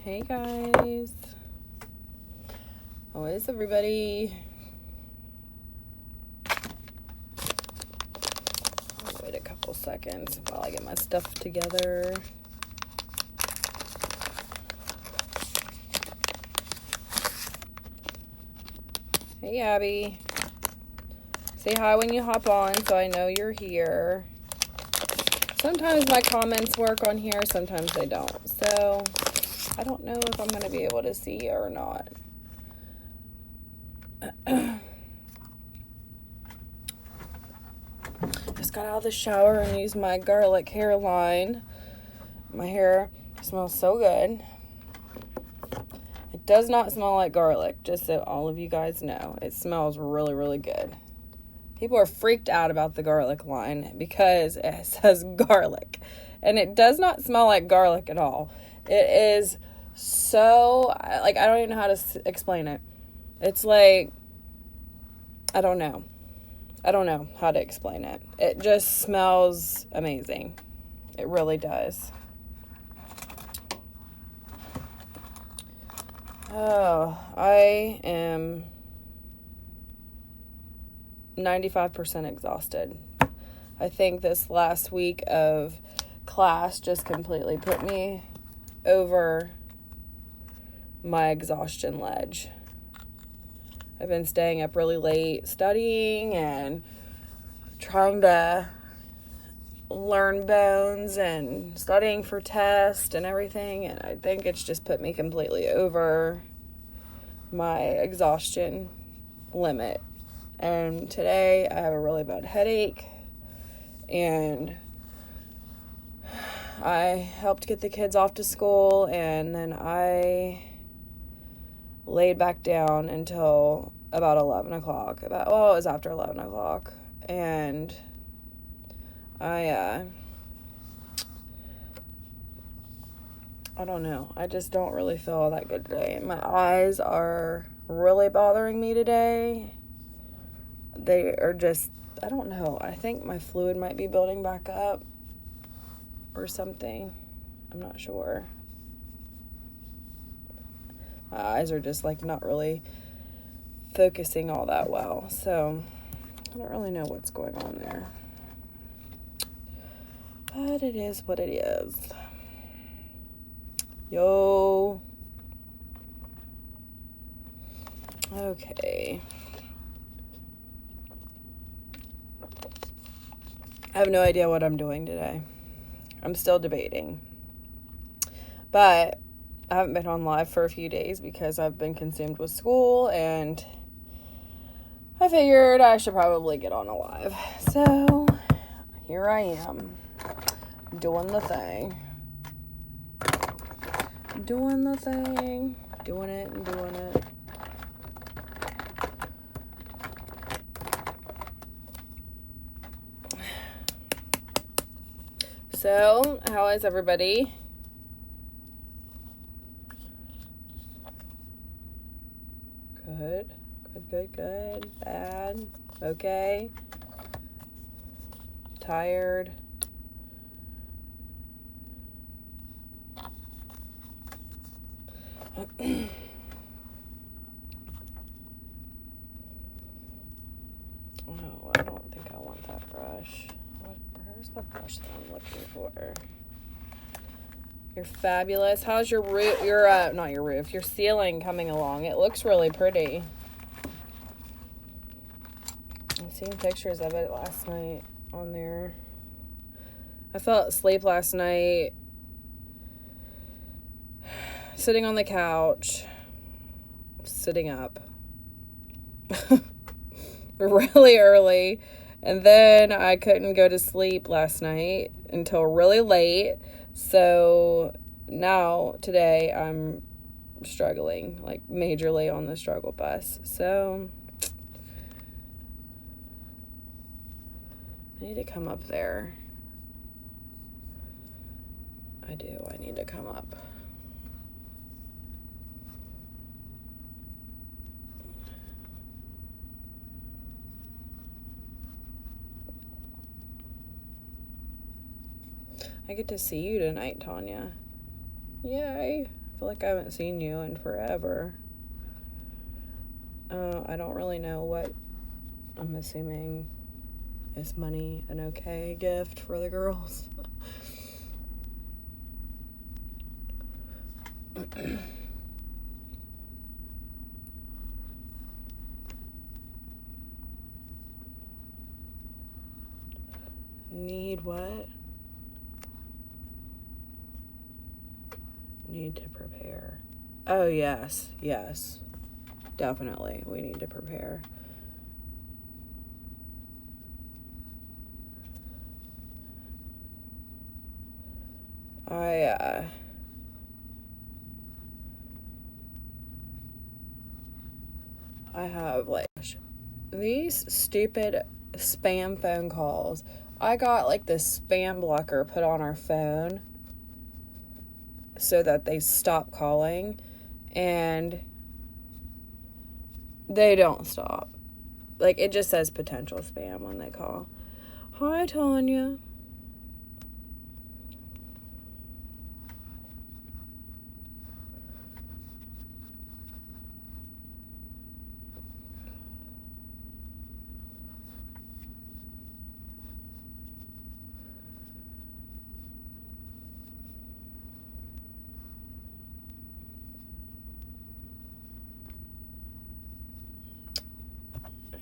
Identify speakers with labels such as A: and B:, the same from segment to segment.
A: Hey guys, how is everybody? I'll wait a couple seconds while I get my stuff together. Hey Abby, say hi when you hop on so I know you're here. Sometimes my comments work on here, sometimes they don't, so I don't know if I'm going to be able to see you or not. Just got out of the shower and used my garlic hair line. My hair smells so good. It does not smell like garlic, just so all of you guys know. It smells really, really good. People are freaked out about the garlic line because it says garlic. And it does not smell like garlic at all. It is so, I don't even know how to explain it. It's like, I don't know how to explain it. It just smells amazing. It really does. Oh, I am 95% exhausted. I think this last week of class just completely put me over my exhaustion ledge. I've been staying up really late studying and trying to learn bones and studying for tests and everything, and I think it's just put me completely over my exhaustion limit. And today I have a really bad headache, and I helped get the kids off to school, and then I laid back down until about 11 o'clock. It was after 11 o'clock. And I don't know. I just don't really feel all that good today. My eyes are really bothering me today. They are just, I don't know. I think my fluid might be building back up or something. I'm not sure. My eyes are just not really focusing all that well. So I don't really know what's going on there. But it is what it is. Yo. Okay. I have no idea what I'm doing today. I'm still debating. But I haven't been on live for a few days because I've been consumed with school, and I figured I should probably get on a live. So here I am, doing the thing. Doing the thing. Doing it and doing it. So, how is everybody? Good. Bad. Okay. Tired. Oh, I don't think I want that brush. Where's the brush that I'm looking for? You're fabulous. How's your roof? Not your roof. Your ceiling coming along. It looks really pretty. I'm seeing pictures of it last night on there. I fell asleep last night sitting on the couch, sitting up really early, and then I couldn't go to sleep last night until really late. So now today I'm struggling, majorly on the struggle bus. So I need to come up there. I need to come up. I get to see you tonight, Tanya. Yay. I feel like I haven't seen you in forever. I don't really know what I'm assuming is money an okay gift for the girls. Need what? Need to prepare. Oh, yes. Definitely, we need to prepare. I have, like, these stupid spam phone calls. I got, like, this spam blocker put on our phone so that they stop calling, and they don't stop. Like, it just says potential spam when they call. Hi, Tanya.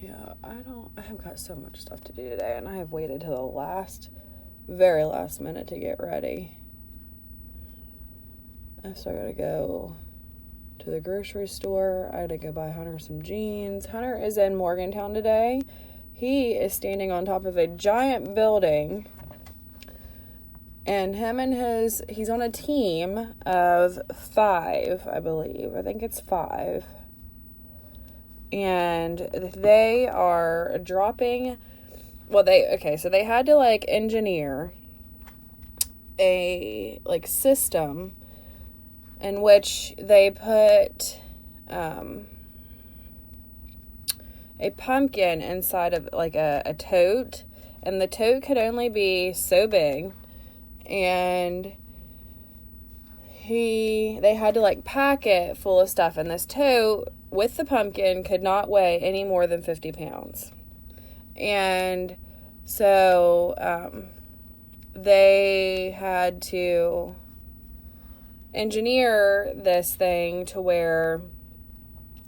A: Yeah, I have got so much stuff to do today, and I have waited till the very last minute to get ready. I still gotta go to the grocery store. I gotta go buy Hunter some jeans. Hunter is in Morgantown today. He is standing on top of a giant building, and he's on a team of 5, I believe. I think it's 5. And they are dropping, so they had to, like, engineer a, like, system in which they put a pumpkin inside of, like, a tote, and the tote could only be so big, and they had to, like, pack it full of stuff, and this tote with the pumpkin could not weigh any more than 50 pounds. And so they had to engineer this thing to where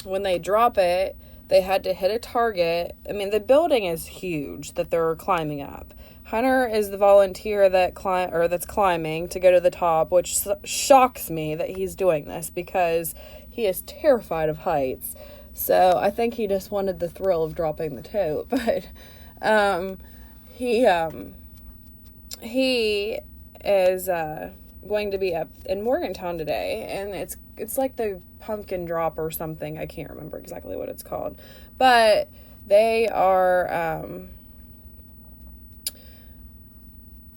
A: when they drop it, they had to hit a target. I mean, the building is huge that they're climbing up. Hunter is the volunteer that's climbing to go to the top, which shocks me that he's doing this because he is terrified of heights. So I think he just wanted the thrill of dropping the tote. But he is going to be up in Morgantown today, and it's like the pumpkin drop or something. I can't remember exactly what it's called. But they are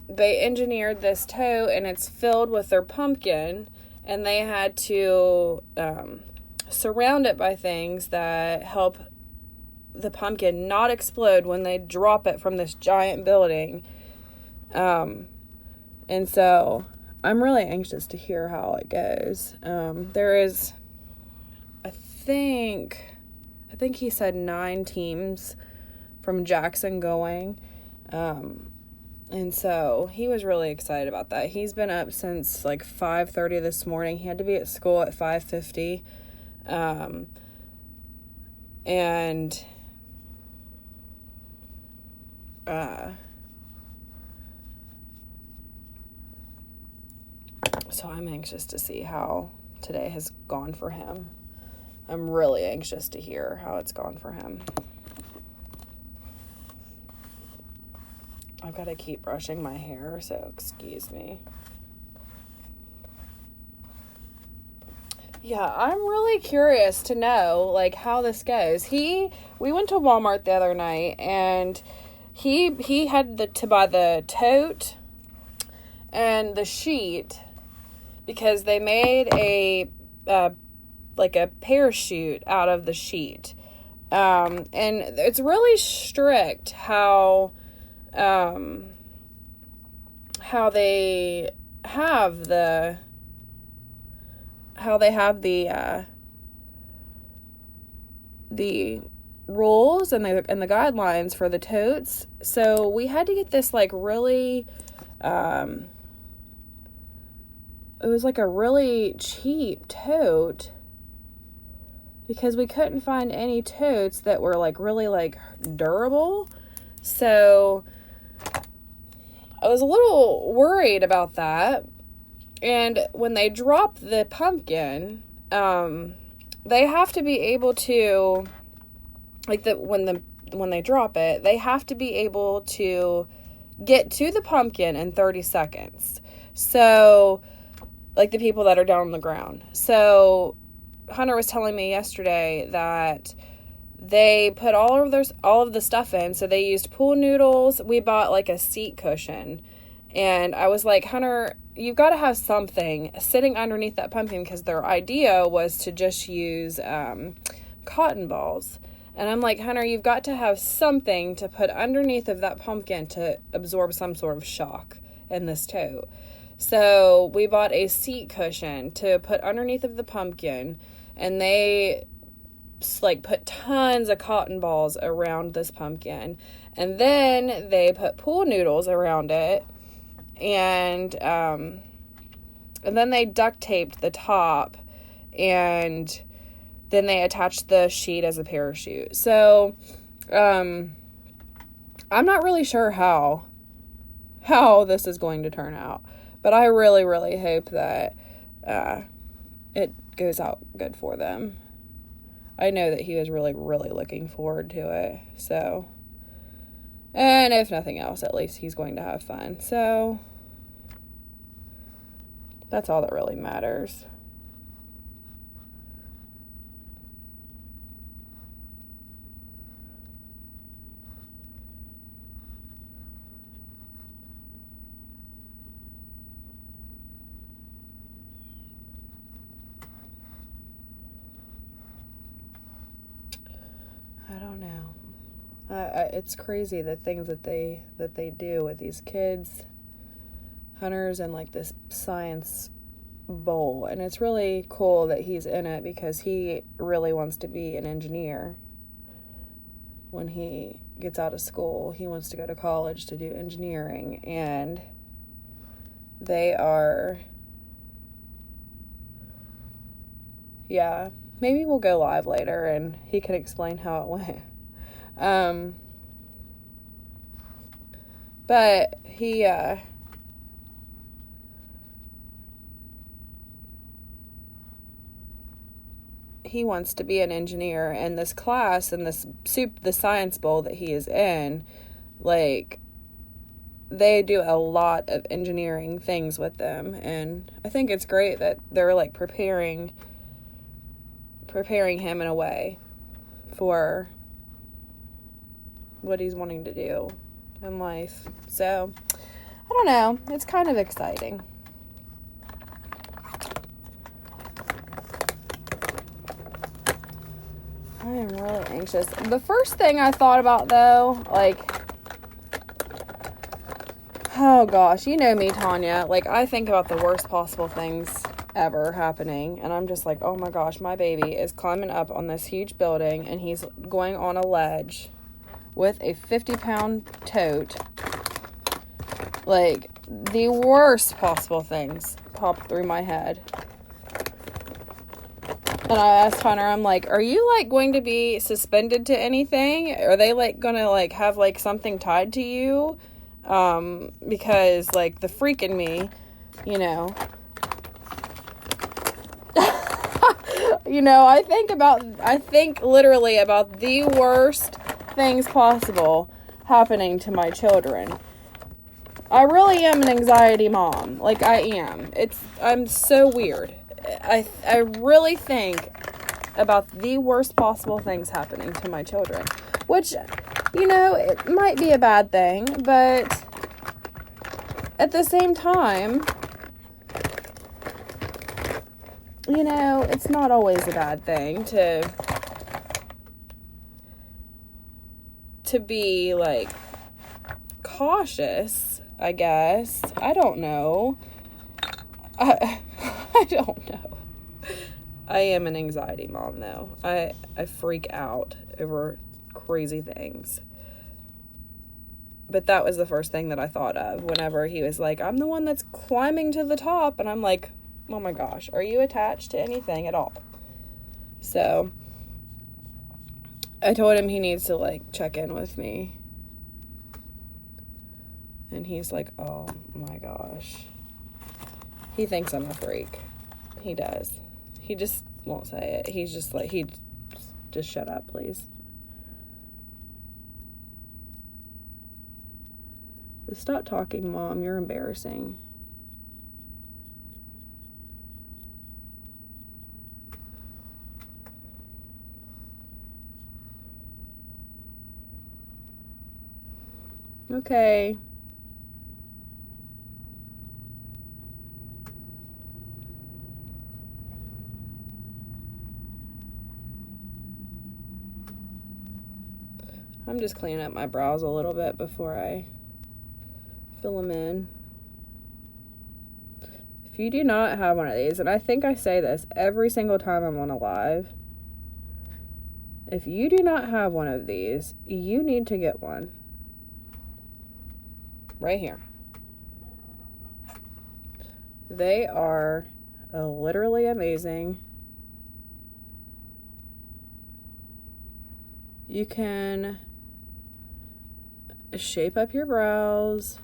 A: they engineered this tote, and it's filled with their pumpkin, and they had to surround it by things that help the pumpkin not explode when they drop it from this giant building. And so I'm really anxious to hear how it goes. There is, I think he said 9 teams from Jackson going. And so he was really excited about that. He's been up since like 5:30 this morning. He had to be at school at 5:50. So I'm anxious to see how today has gone for him. I'm really anxious to hear how it's gone for him. I've got to keep brushing my hair, so excuse me. Yeah, I'm really curious to know, like, how this goes. We went to Walmart the other night, and he had to buy the tote and the sheet because they made a parachute out of the sheet. And it's really strict how they have how they have the rules and the guidelines for the totes. So we had to get this like really, it was like a really cheap tote because we couldn't find any totes that were like really like durable. So I was a little worried about that. And when they drop the pumpkin, they have to be able to, like, when they drop it, they have to be able to get to the pumpkin in 30 seconds. So, like, the people that are down on the ground. So, Hunter was telling me yesterday that they put all of the stuff in. So they used pool noodles. We bought like a seat cushion. And I was like, Hunter, you've got to have something sitting underneath that pumpkin, because their idea was to just use cotton balls. And I'm like, Hunter, you've got to have something to put underneath of that pumpkin to absorb some sort of shock in this tote. So we bought a seat cushion to put underneath of the pumpkin, and they like put tons of cotton balls around this pumpkin, and then they put pool noodles around it, and then they duct taped the top, and then they attached the sheet as a parachute. So I'm not really sure how this is going to turn out, but I really, really hope that it goes out good for them. I know that he was really, really looking forward to it. So, and if nothing else, at least he's going to have fun. So, that's all that really matters. I don't know. It's crazy the things that they do with these kids. Hunter's in like this science bowl, and it's really cool that he's in it because he really wants to be an engineer. When he gets out of school, he wants to go to college to do engineering, and they are, yeah. Maybe we'll go live later and he can explain how it went. But he wants to be an engineer, and this class and the science bowl that he is in, like, they do a lot of engineering things with them, and I think it's great that they're like preparing him in a way for what he's wanting to do in life. So, I don't know. It's kind of exciting. I am really anxious. The first thing I thought about, though, like, oh gosh, you know me, Tanya. Like, I think about the worst possible things ever happening, and I'm just like, oh my gosh, my baby is climbing up on this huge building, and he's going on a ledge with a 50-pound tote. Like, the worst possible things pop through my head. And I asked Hunter, I'm like, are you like going to be suspended to anything? Are they like gonna like have like something tied to you? Because like the freak in me, you know, I think literally about the worst things possible happening to my children. I really am an anxiety mom. Like, I am. I'm so weird. I really think about the worst possible things happening to my children. Which, you know, it might be a bad thing, but at the same time, you know, it's not always a bad thing to be, like, cautious, I guess. I don't know. I don't know. I am an anxiety mom, though. I freak out over crazy things. But that was the first thing that I thought of whenever he was like, I'm the one that's climbing to the top. And I'm like, oh my gosh, are you attached to anything at all? So I told him he needs to, like, check in with me. And he's like, oh my gosh. He thinks I'm a freak. He does. He just won't say it. He's just like, just shut up, please. Stop talking, Mom. You're embarrassing. Okay. I'm just cleaning up my brows a little bit before I fill them in. If you do not have one of these, and I think I say this every single time I'm on a live, if you do not have one of these, you need to get one. Right here. They are literally amazing. You can shape up your brows.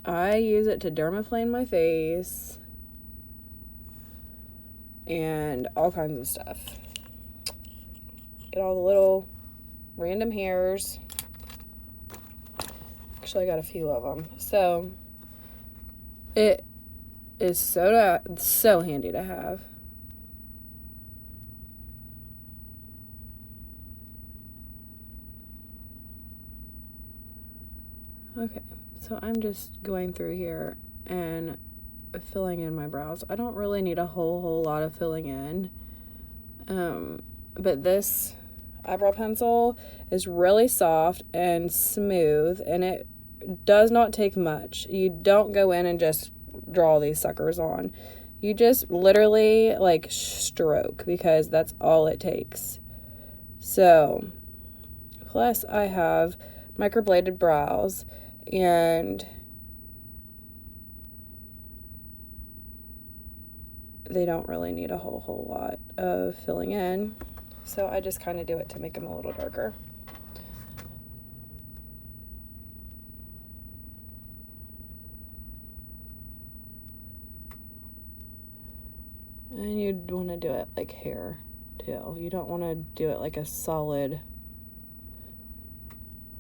A: I use it to dermaplane my face and all kinds of stuff. Get all the little random hairs. Actually, I got a few of them. So it is so handy to have. Okay, so I'm just going through here and filling in my brows. I don't really need a whole lot of filling in. But this eyebrow pencil is really soft and smooth, and it does not take much. You don't go in and just draw these suckers on. You just literally, like, stroke, because that's all it takes. So, plus I have microbladed brows, and they don't really need a whole lot of filling in. So I just kind of do it to make them a little darker. And you'd want to do it like hair too. You don't want to do it like a solid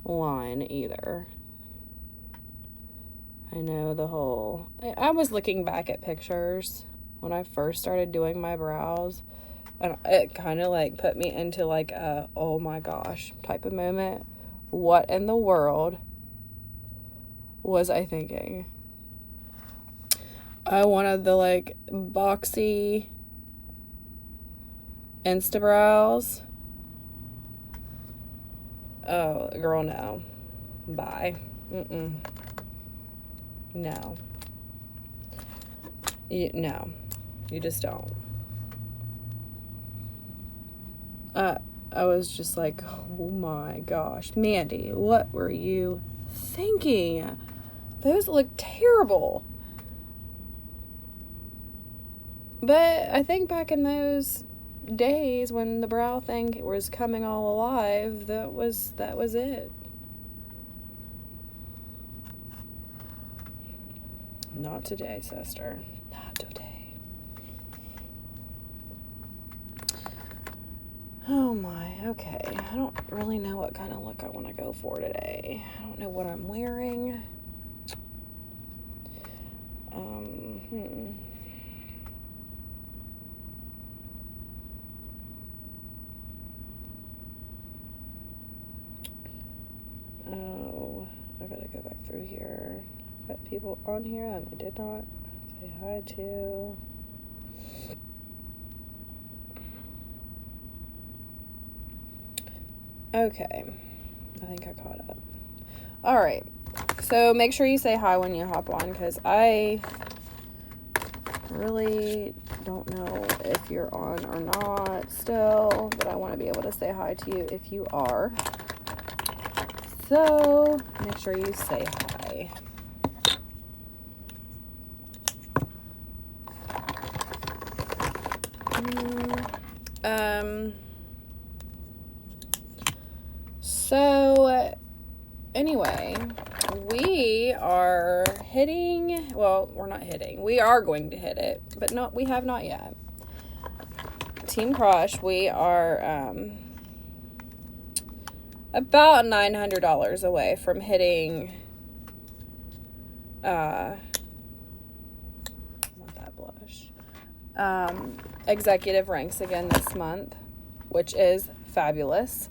A: line either. I know I was looking back at pictures when I first started doing my brows, and it kind of like put me into like a oh my gosh type of moment. What in the world was I thinking? I wanted the like boxy Insta brows. Oh, girl, no. Bye. No. No. You just don't. I was just like, oh my gosh. Mandy, what were you thinking? Those look terrible. But I think back in those days when the brow thing was coming all alive, that was it. Not today, sister. Not today. Oh my, okay. I don't really know what kind of look I want to go for today. I don't know what I'm wearing. Oh, I gotta go back through here. Got people on here that I did not say hi to. Okay, I think I caught up. All right, so make sure you say hi when you hop on, because I really don't know if you're on or not still, but I want to be able to say hi to you if you are. So make sure you say hi. So anyway, we are hitting, well, we're not hitting, we are going to hit it, but we have not yet. Team Crush, we are about $900 away from hitting I want that blush, executive ranks again this month, which is fabulous.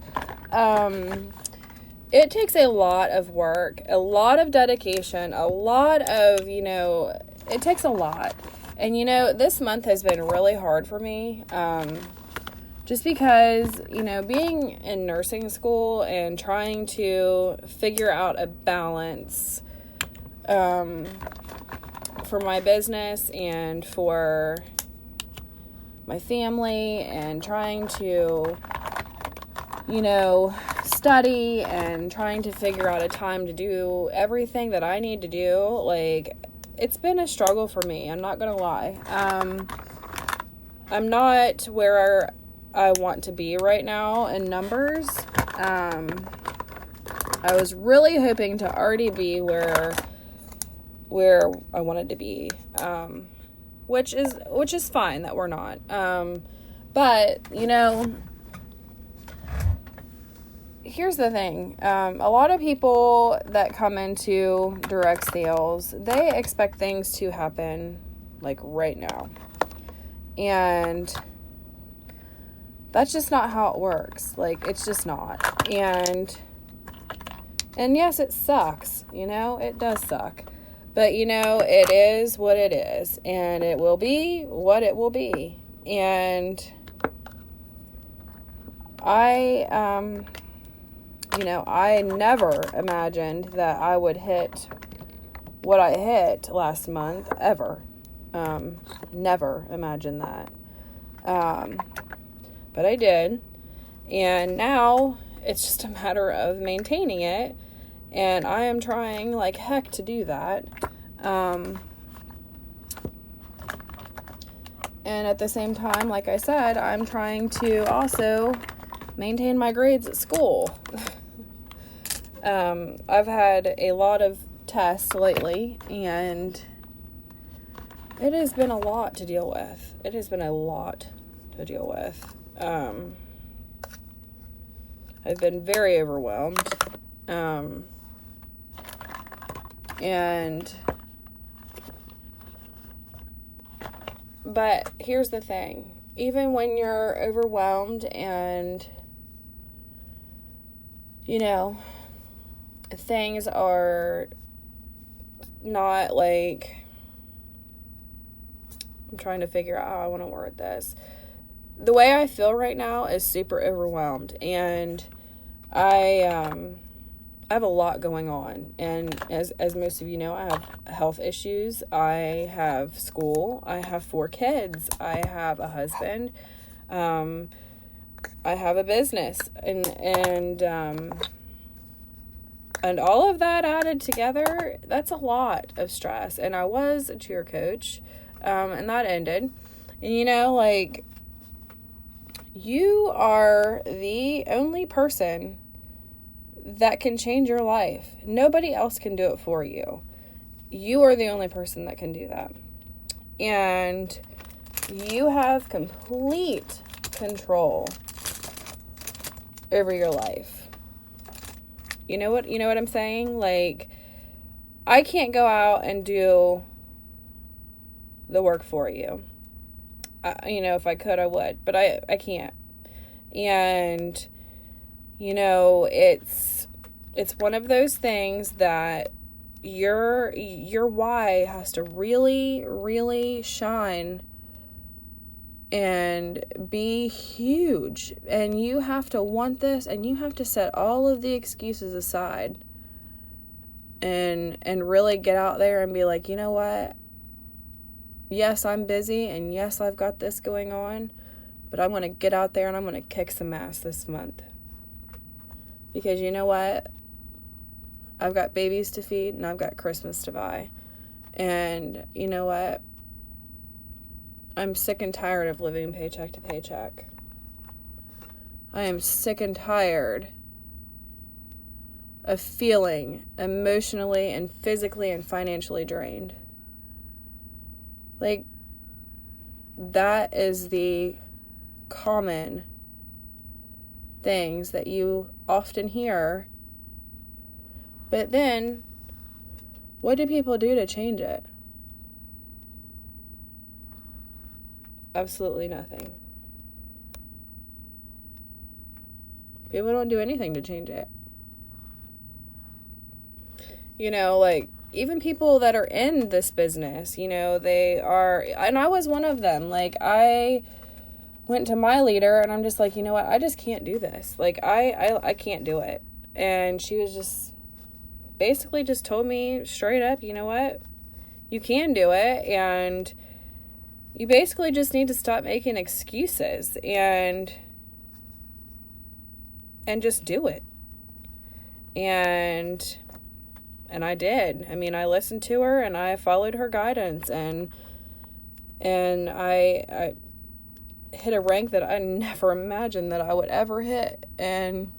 A: It takes a lot of work, a lot of dedication, a lot of, it takes a lot. And, this month has been really hard for me, just because, being in nursing school and trying to figure out a balance for my business and for my family, and trying to, study and trying to figure out a time to do everything that I need to do. Like, it's been a struggle for me. I'm not going to lie. I'm not where I want to be right now in numbers. I was really hoping to already be where I wanted to be. Which is fine that we're not. But, here's the thing. A lot of people that come into direct sales, they expect things to happen like right now. And that's just not how it works. Like, it's just not. And yes, it sucks. It does suck. But, it is what it is. And it will be what it will be. And I never imagined that I would hit what I hit last month, ever. Never imagined that. But I did. And now it's just a matter of maintaining it. And I am trying like heck to do that. And at the same time, like I said, I'm trying to also maintain my grades at school. I've had a lot of tests lately, and it has been a lot to deal with. I've been very overwhelmed. But here's the thing. Even when you're overwhelmed and, things are not like, I'm trying to figure out how I want to word this. The way I feel right now is super overwhelmed, and I have a lot going on. And as most of you know, I have health issues. I have school. I have 4 kids. I have a husband. I have a business, and all of that added together, that's a lot of stress. And I was a cheer coach, and that ended. And you are the only person that can change your life. Nobody else can do it for you. You are the only person that can do that. And you have complete control over your life. You know what I'm saying? Like, I can't go out and do the work for you. If I could, I would, but I can't. And, it's one of those things that your why has to really, really shine and be huge. And you have to want this, and you have to set all of the excuses aside and really get out there and be like, you know what? yes, I'm busy, and yes, I've got this going on, but I'm going to get out there and I'm going to kick some ass this month. Because you know what? I've got babies to feed and I've got Christmas to buy. And you know what? I'm sick and tired of living paycheck to paycheck. I am sick and tired of feeling emotionally and physically and financially drained. Like, that is the common things that you often hear. But then, what do people do to change it? Absolutely nothing. People don't do anything to change it. You know, like, even people that are in this business, you know, they are, and I was one of them. Like, I went to my leader and I'm just like, you know what, I just can't do this. Like, I can't do it. And she was just basically just told me straight up, you know what, you can do it, and you basically just need to stop making excuses and just do it. And I did. I mean, I listened to her and I followed her guidance, and I hit a rank that I never imagined that I would ever hit, and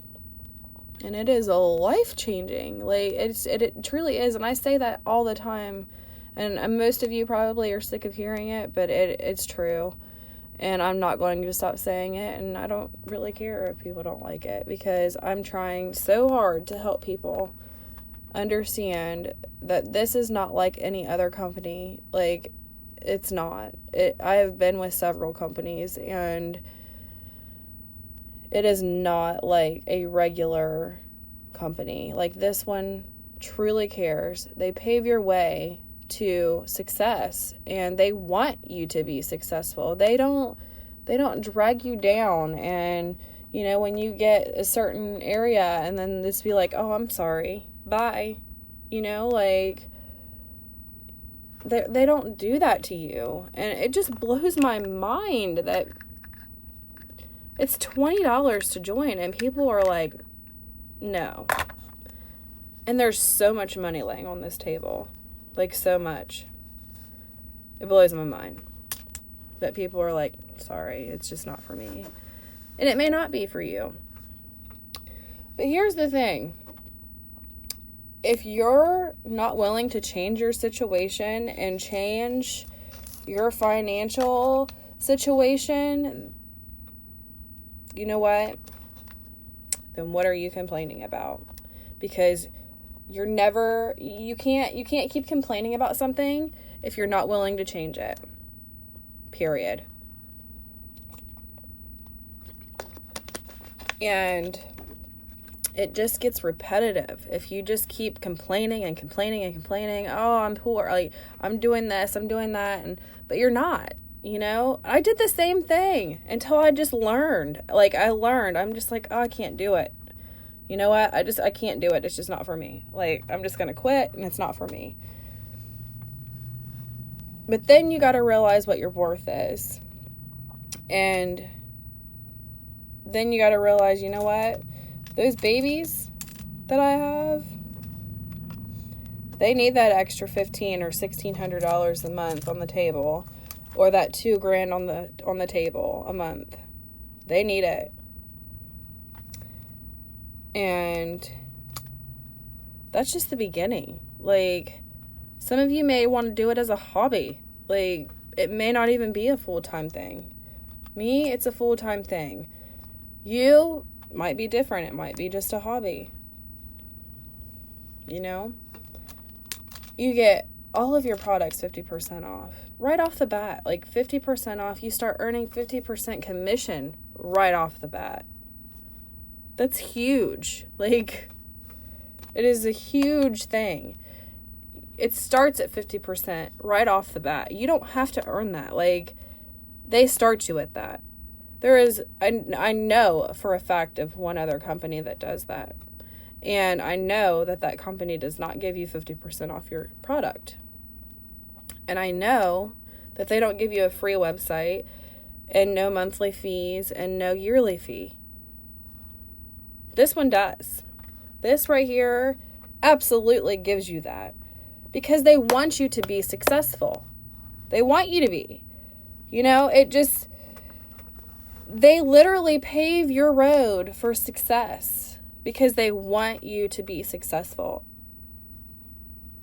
A: it is a life-changing. Like, it truly is, and I say that all the time, and most of you probably are sick of hearing it, but it's true, and I'm not going to stop saying it, and I don't really care if people don't like it, because I'm trying so hard to help people understand that this is not like any other company. Like, it's not. I have been with several companies, and it is not like a regular company. Like, this one truly cares. They pave your way to success, and they want you to be successful. They don't drag you down, and you know, when you get a certain area and then just be like, oh, I'm sorry, bye. You know, like, they don't do that to you. And it just blows my mind that it's $20 to join and people are like, no. And there's so much money laying on this table. Like, so much. It blows my mind that people are like, sorry, it's just not for me. And it may not be for you. But here's the thing. If you're not willing to change your situation and change your financial situation, you know what? Then what are you complaining about? Because you can't keep complaining about something if you're not willing to change it. Period. And it just gets repetitive if you just keep complaining and complaining and complaining. Oh, I'm poor. Like, I'm doing this, I'm doing that, but you're not. You know, I did the same thing until I just learned. Like, I'm just like, oh, I can't do it. You know what? I can't do it. It's just not for me. Like, I'm just going to quit, and it's not for me. But then you got to realize what your worth is. And then you got to realize, you know what? Those babies that I have, they need that extra $1,500 or $1,600 a month on the table, or that $2,000 on the table a month. They need it. And that's just the beginning. Like, some of you may want to do it as a hobby. Like, it may not even be a full-time thing. Me, it's a full-time thing. You might be different. It might be just a hobby. You know? You get all of your products 50% off. Right off the bat. Like, 50% off. You start earning 50% commission right off the bat. That's huge. Like, it is a huge thing. It starts at 50% right off the bat. You don't have to earn that. Like, they start you at that. There is, I know for a fact of one other company that does that. And I know that company does not give you 50% off your product. And I know that they don't give you a free website and no monthly fees and no yearly fee. This one does. This right here absolutely gives you that, because they want you to be successful. They want you to be. You know, they literally pave your road for success because they want you to be successful.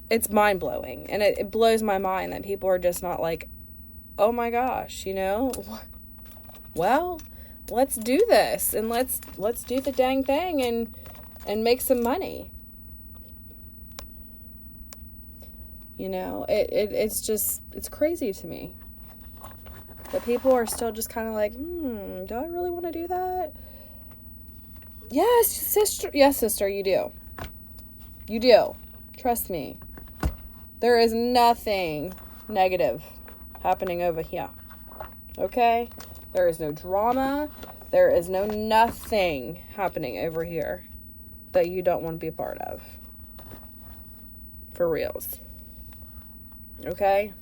A: It's mind-blowing, and it blows my mind that people are just not like, oh my gosh, you know, well, let's do this, and let's do the dang thing and make some money. You know, it's crazy to me that people are still just kind of like, do I really want to do that? Yes, sister, you do. You do. Trust me. There is nothing negative happening over here. Okay? There is no drama. There is no nothing happening over here that you don't want to be a part of. For reals. Okay?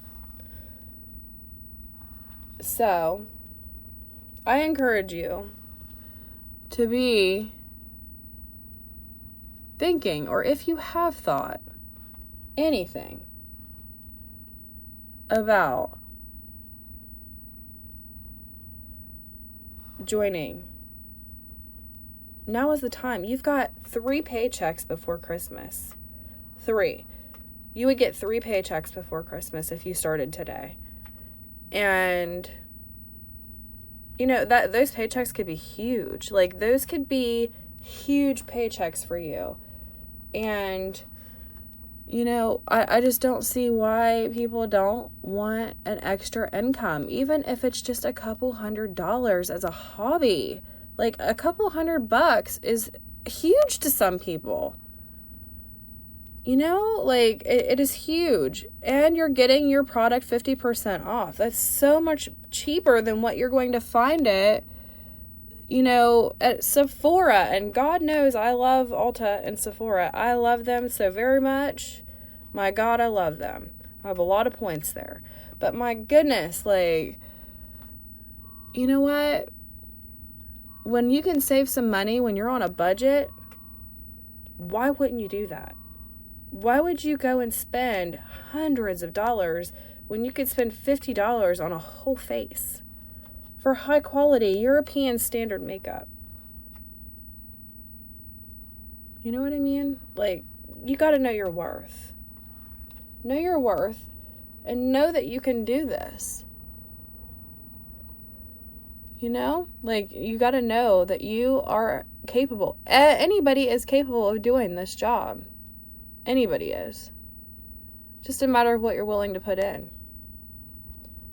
A: So, I encourage you to be thinking, or if you have thought anything about joining, now is the time. You've got 3 paychecks before Christmas. 3. You would get 3 paychecks before Christmas if you started today. And, you know, those paychecks could be huge. Like, those could be huge paychecks for you. And, you know, I just don't see why people don't want an extra income, even if it's just a couple $100 as a hobby. Like, a couple $100 is huge to some people. You know, like, it is huge. And you're getting your product 50% off. That's so much cheaper than what you're going to find it, you know, at Sephora. And God knows I love Ulta and Sephora. I love them so very much. My God, I love them. I have a lot of points there. But my goodness, like, you know what? When you can save some money when you're on a budget, why wouldn't you do that? Why would you go and spend hundreds of dollars when you could spend $50 on a whole face for high quality European standard makeup? You know what I mean? Like, you got to know your worth. Know your worth and know that you can do this. You know? Like, you got to know that you are capable. Anybody is capable of doing this job. Anybody is. Just a matter of what you're willing to put in.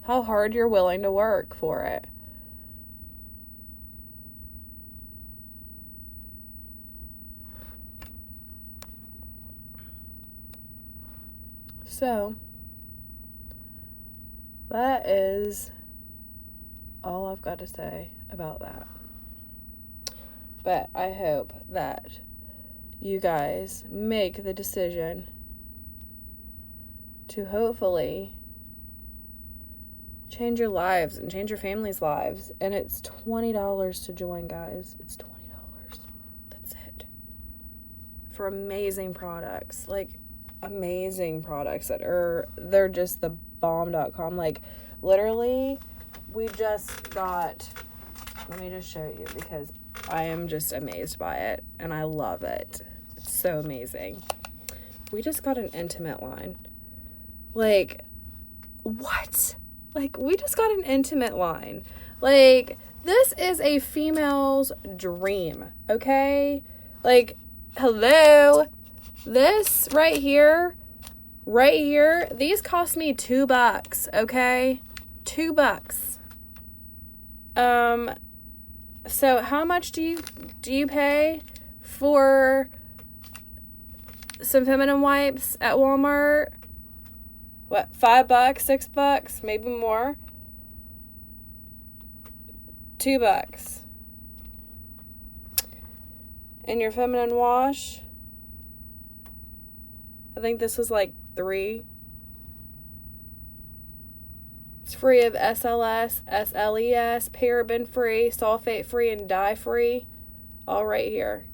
A: How hard you're willing to work for it. So, that is all I've got to say about that. But I hope that you guys make the decision to hopefully change your lives and change your family's lives. And it's $20 to join, guys. It's $20. That's it. For amazing products. Like, amazing products they're just the bomb.com. Like, literally, we just got, let me just show you because I am just amazed by it and I love it. It's so amazing. We just got an intimate line. Like, what? Like, we just got an intimate line. Like, this is a female's dream, okay? Like, hello? This right here, these cost me $2, okay? $2. So how much do you pay for some feminine wipes at Walmart? What, $5, $6, maybe more? $2. And your feminine wash, I think this was like $3. It's free of SLS, SLES, paraben free, sulfate free, and dye free. All right here.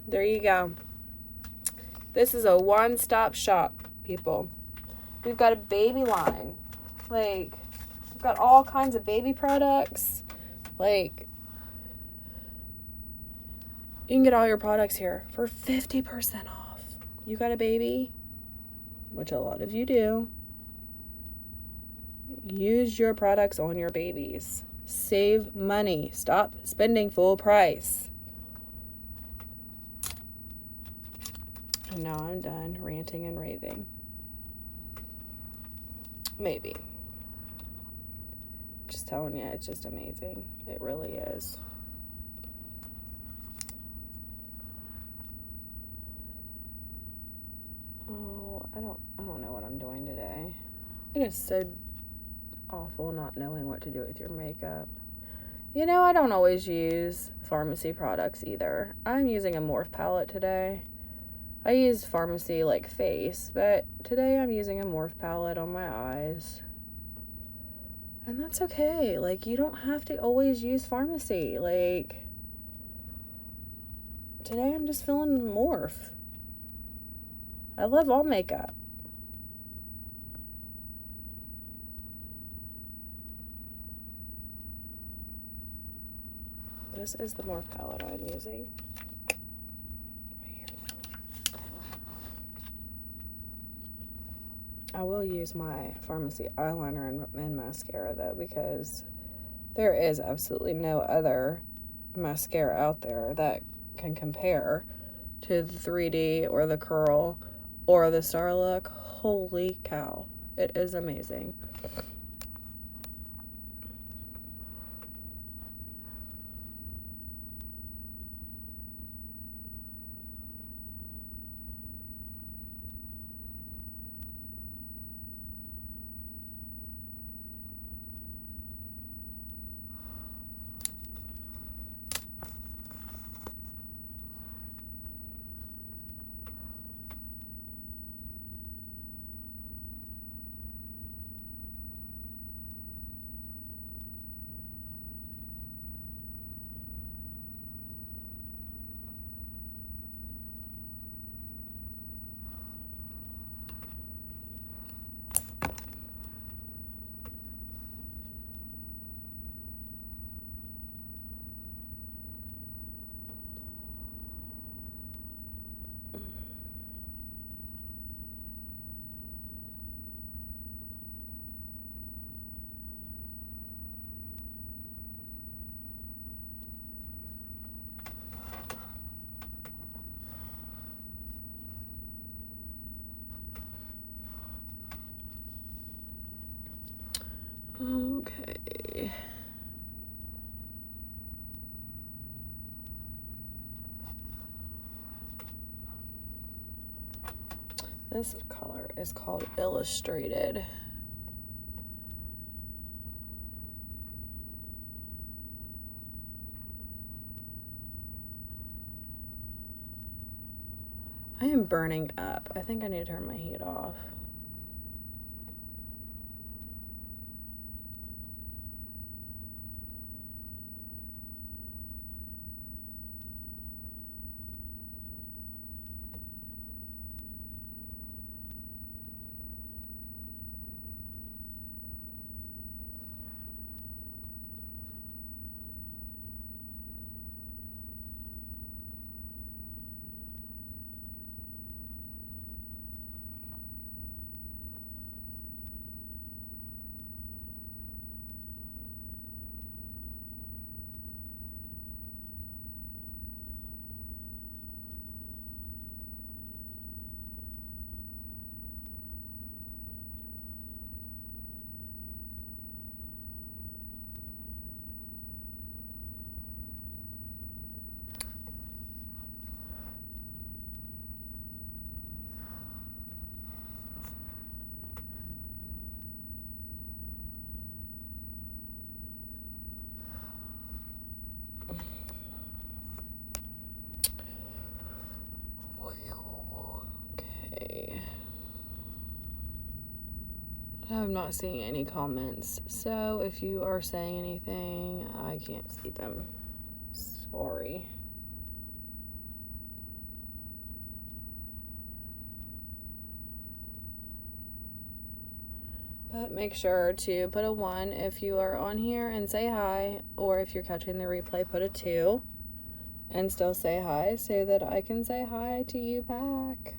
A: There you go. This is a one-stop shop, people. We've got a baby line. Like, we've got all kinds of baby products. Like, you can get all your products here for 50% off. You got a baby, which a lot of you do. Use your products on your babies. Save money. Stop spending full price. And now I'm done ranting and raving. Maybe. Just telling you, it's just amazing. It really is. Oh, I don't know what I'm doing today. It is so awful not knowing what to do with your makeup. You know, I don't always use pharmacy products either. I'm using a Morphe palette today. I use pharmacy like face, but today I'm using a Morphe palette on my eyes. And that's okay. Like, you don't have to always use pharmacy. Like, today I'm just feeling Morphe. I love all makeup. This is the Morphe palette I'm using. Right here. I will use my pharmacy eyeliner and mascara, though, because there is absolutely no other mascara out there that can compare to the 3D or the Curl or the Starlook. Holy cow. It is amazing. Okay. This color is called Illustrated. I am burning up. I think I need to turn my heat off. I'm not seeing any comments. So if you are saying anything, I can't see them. Sorry. But make sure to put a 1 if you are on here and say hi, or if you're catching the replay, put a 2 and still say hi so that I can say hi to you back.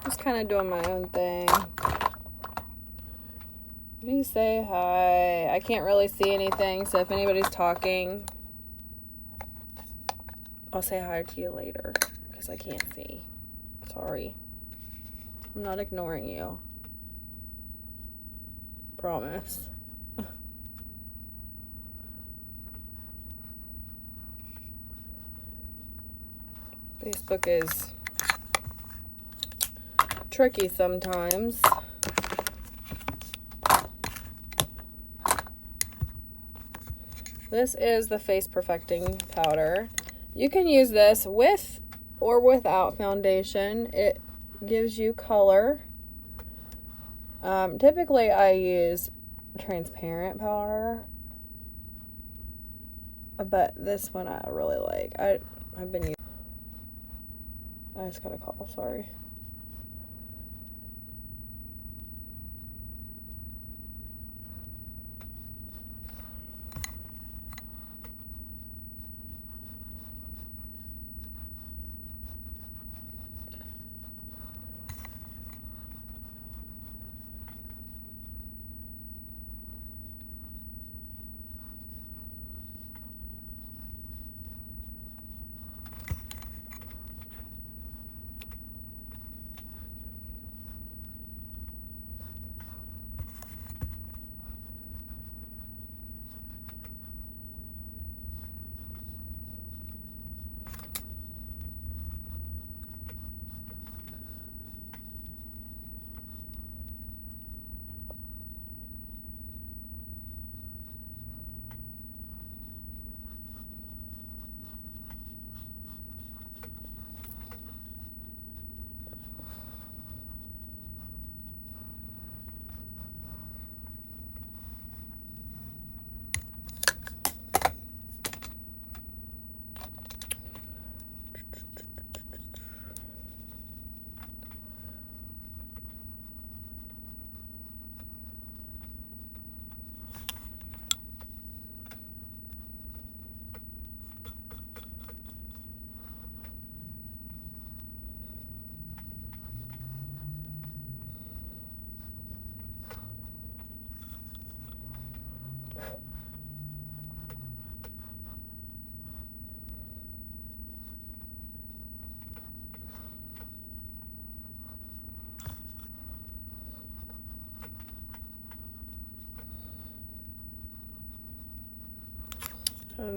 A: Just kind of doing my own thing. If you say hi, I can't really see anything, so if anybody's talking, I'll say hi to you later, because I can't see. Sorry. I'm not ignoring you. Promise. Facebook is tricky sometimes. This is the Face Perfecting Powder. You can use this with or without foundation. It gives you color. Typically I use transparent powder, but this one I really like. I've been using. I just got a call, sorry.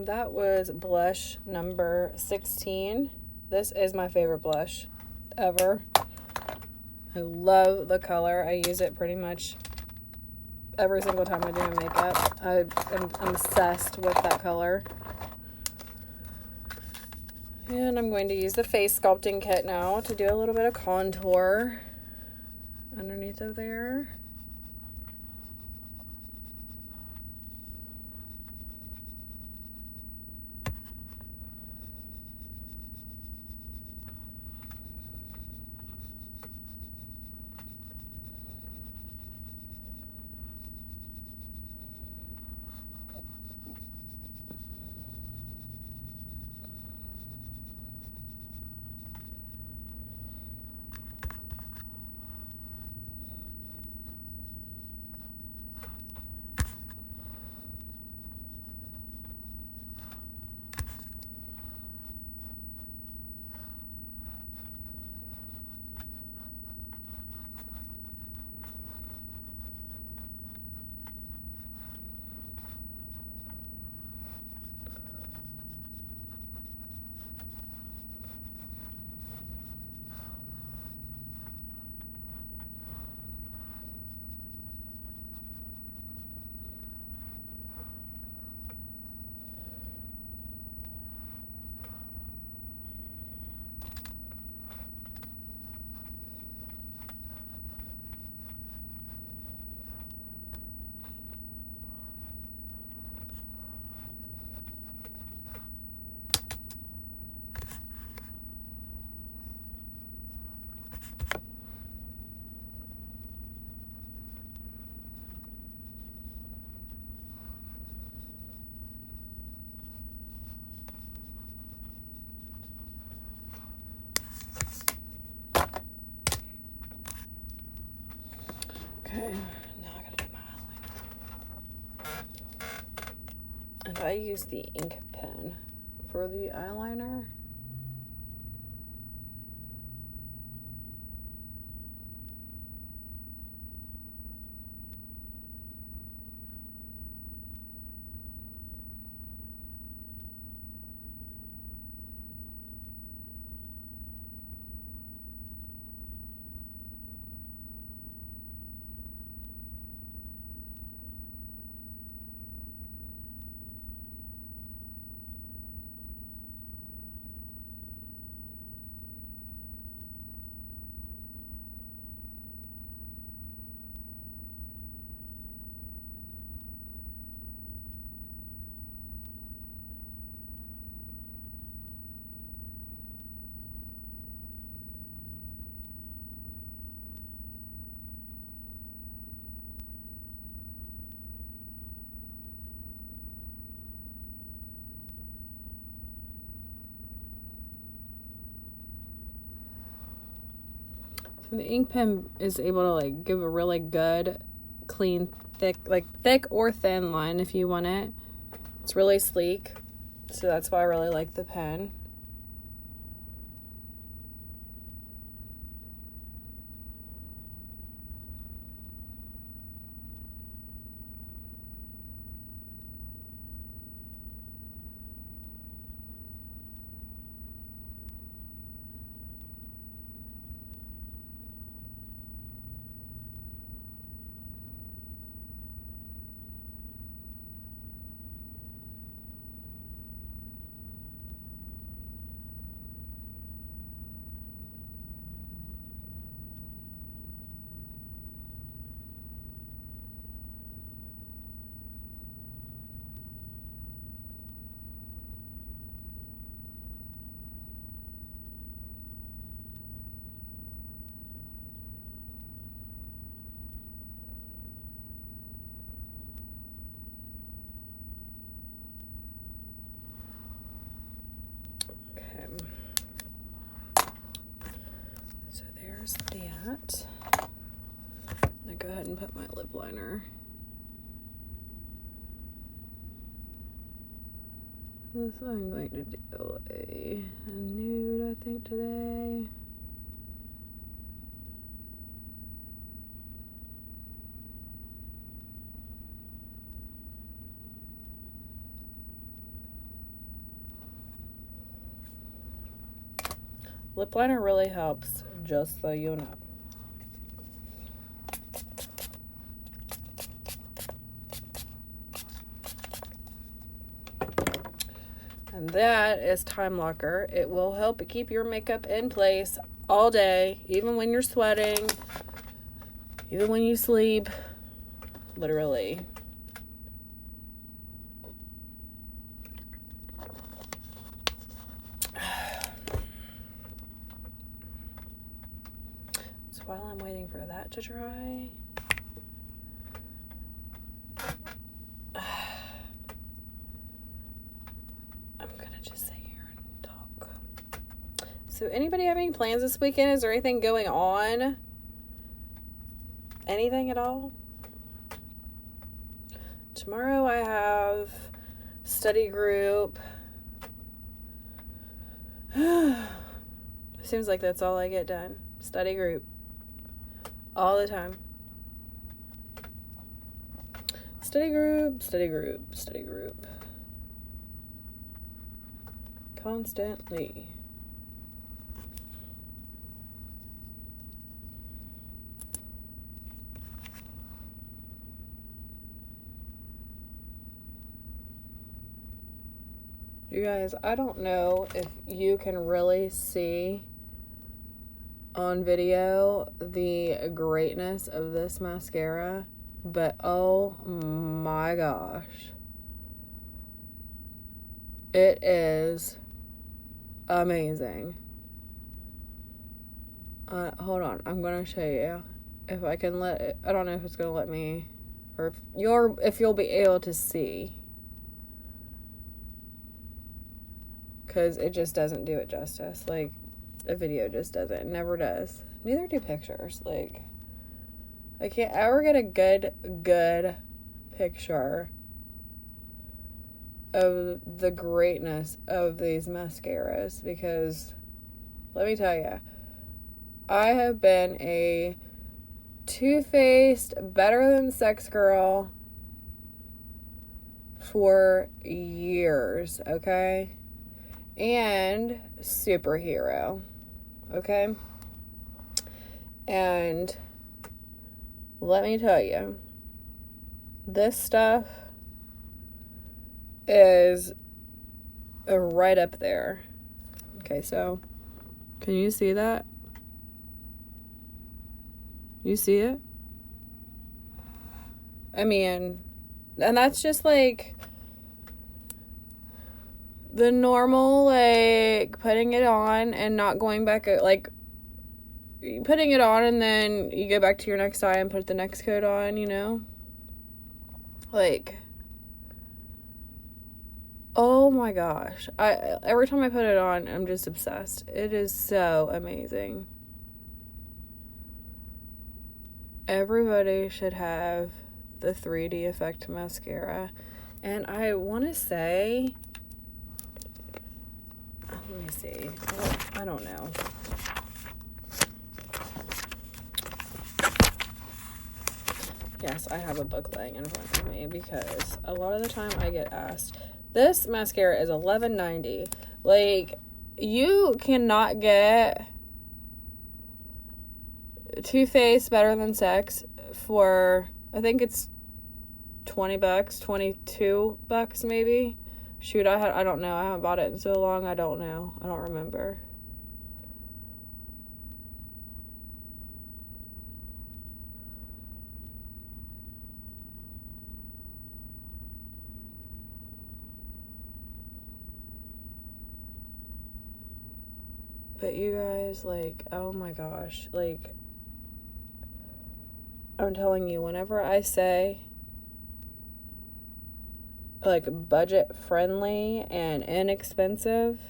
A: That was blush number 16. This is my favorite blush ever. I love the color. I use it pretty much every single time I do my makeup. I'm obsessed with that color. And I'm going to use the face sculpting kit now to do a little bit of contour underneath of there. Okay, now I gotta do my eyeliner. And I use the ink pen for the eyeliner. The ink pen is able to like give a really good, clean, thick or thin line if you want it. It's really sleek, so that's why I really like the pen. So there's that. I'm gonna go ahead and put my lip liner. So I'm going to do a nude, I think, today. Lip liner really helps, just so you know. And that is Time Locker. It will help keep your makeup in place all day, even when you're sweating, even when you sleep, literally. So while I'm waiting for that to dry, so anybody having plans this weekend? Is there anything going on? Anything at all? Tomorrow I have study group. Seems like that's all I get done. Study group. All the time. Study group, study group, study group. Constantly. You guys, I don't know if you can really see on video the greatness of this mascara, but oh my gosh. It is amazing. Hold on, I'm gonna show you if I can let it. I don't know if it's gonna let me, or if you'll be able to see. Because it just doesn't do it justice. Like, a video just doesn't. It never does. Neither do pictures. Like, I can't ever get a good picture of the greatness of these mascaras. Because, let me tell you, I have been a Too Faced, Better Than Sex girl for years, okay? And superhero, okay? And let me tell you, this stuff is right up there. Okay, so can you see that? You see it? I mean, and that's just like the normal, like, putting it on and not going back, like, putting it on and then you go back to your next eye and put the next coat on, you know? Like, oh my gosh. Every time I put it on, I'm just obsessed. It is so amazing. everybody should have the 3D Effect mascara. And I want to say, let me see. I don't know. Yes, I have a book laying in front of me because a lot of the time I get asked, this mascara is $11.90. Like, you cannot get Too Faced Better Than Sex for, I think it's $20, $22 maybe. Shoot, I don't know. I haven't bought it in so long. I don't know. I don't remember. But you guys, like, oh my gosh, like, I'm telling you, whenever I say, like, budget friendly and inexpensive,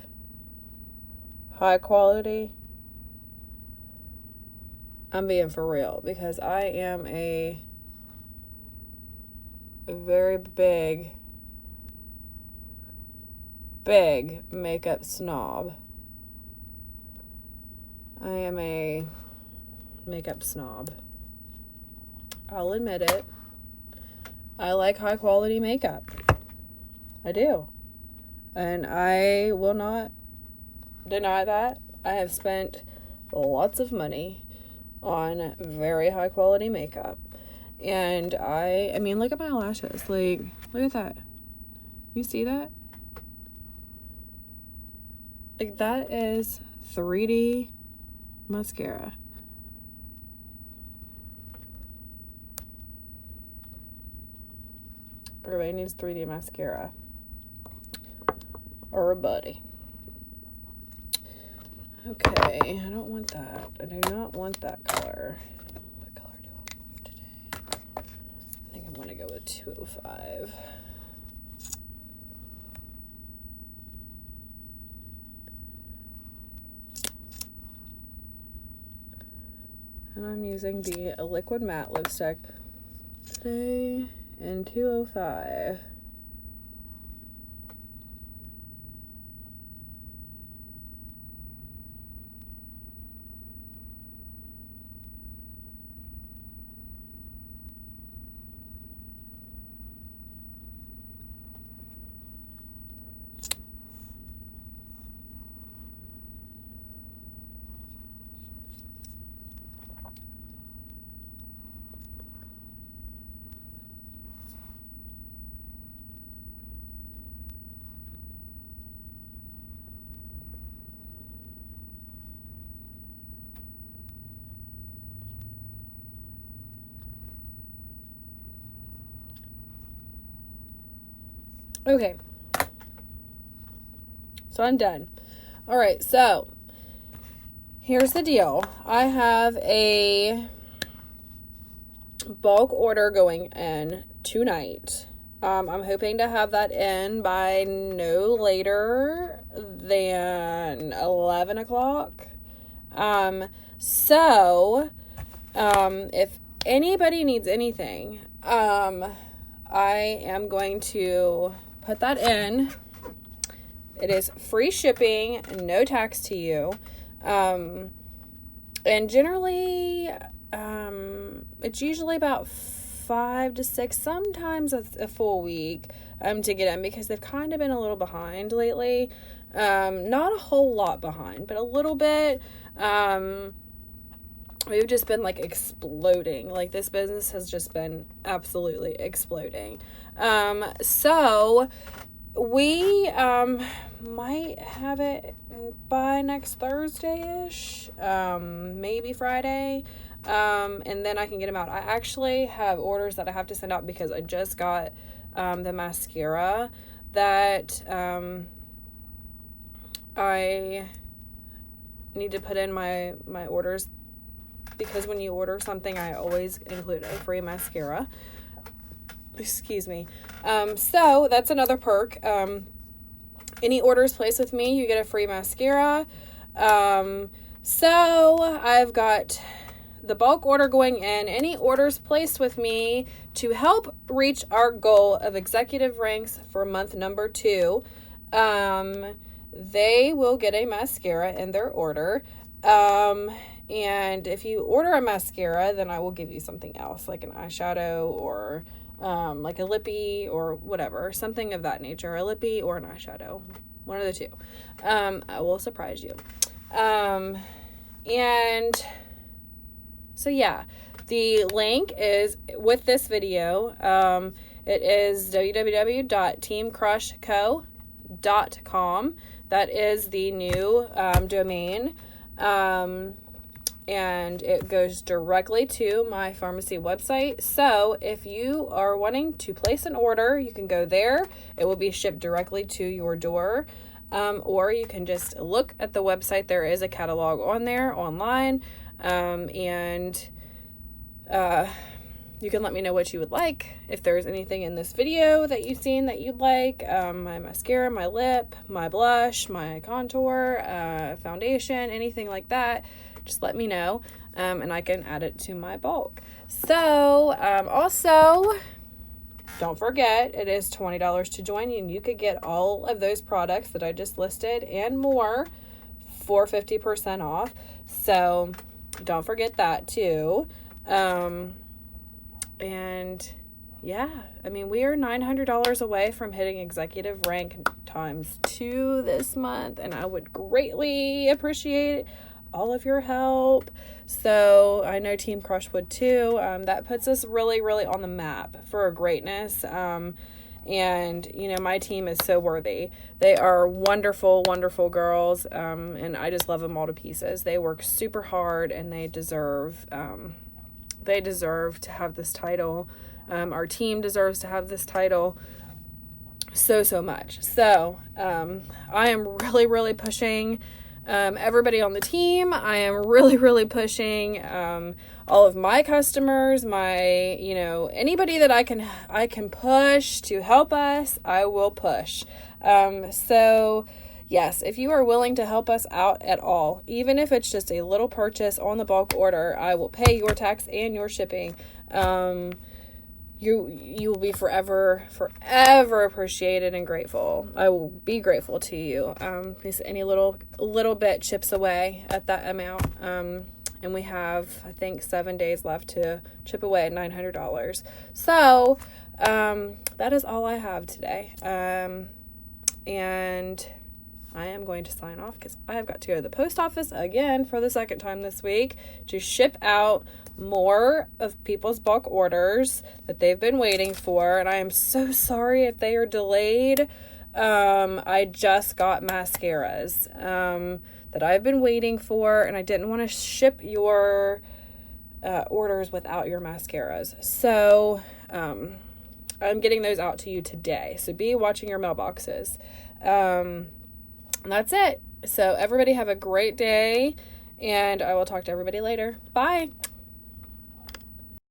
A: high quality, I'm being for real, because I am a very big makeup snob. I am a makeup snob. I'll admit it. I like high quality makeup. I do. And I will not deny that. I have spent lots of money on very high quality makeup. And I mean, look at my lashes. Like, look at that. You see that? Like, that is 3D mascara. Everybody needs 3D mascara. Or a buddy. Okay, I don't want that. I do not want that color. What color do I want today? I think I'm going to go with 205. And I'm using the Liquid Matte lipstick today in 205. Okay. So I'm done. All right, so here's the deal. I have a bulk order going in tonight. I'm hoping to have that in by no later than 11 o'clock. So if anybody needs anything, I am going to put that in. It is free shipping, no tax to you. And generally, it's usually about 5 to 6, sometimes a full week, to get in, because they've kind of been a little behind lately. Not a whole lot behind, but a little bit. We've just been like exploding. Like, this business has just been absolutely exploding. So we might have it by next Thursday-ish, maybe Friday, and then I can get them out. I actually have orders that I have to send out because I just got the mascara that I need to put in my orders, because when you order something, I always include a free mascara. Excuse me. So that's another perk. Any orders placed with me, you get a free mascara. So I've got the bulk order going in, any orders placed with me to help reach our goal of executive ranks for month number 2, they will get a mascara in their order. And if you order a mascara, then I will give you something else, like an eyeshadow or like a lippy or whatever, something of that nature, a lippy or an eyeshadow, one of the two. I will surprise you. And so yeah, the link is with this video. It is www.teamcrushco.com. That is the new domain. And it goes directly to my pharmacy website. So if you are wanting to place an order, you can go there. It will be shipped directly to your door. Or you can just look at the website. There is a catalog on there online. And you can let me know what you would like. If there's anything in this video that you've seen that you'd like, my mascara, my lip, my blush, my contour, foundation, anything like that, just let me know, and I can add it to my bulk. So, also, don't forget, it is $20 to join, and you could get all of those products that I just listed and more for 50% off. So, don't forget that too. And yeah, I mean, we are $900 away from hitting executive rank ×2 this month, and I would greatly appreciate all of your help. So I know Team Crush would too. That puts us really, really on the map for greatness. And, you know, my team is so worthy. They are wonderful, wonderful girls. And I just love them all to pieces. They work super hard, and they deserve to have this title. Our team deserves to have this title so much. So, I am really, really pushing everybody on the team. I am really, really pushing all of my customers, my, you know, anybody that I can push to help us, I will push. So yes, if you are willing to help us out at all, even if it's just a little purchase on the bulk order, I will pay your tax and your shipping. You will be forever appreciated and grateful. I will be grateful to you. Because any little bit chips away at that amount. And we have, I think, 7 days left to chip away at $900. So, that is all I have today. And I am going to sign off because I have got to go to the post office again for the second time this week to ship out more of people's bulk orders that they've been waiting for. And I am so sorry if they are delayed. I just got mascaras that I've been waiting for, and I didn't want to ship your orders without your mascaras. So I'm getting those out to you today. So be watching your mailboxes. That's it. So everybody have a great day, and I will talk to everybody later. Bye.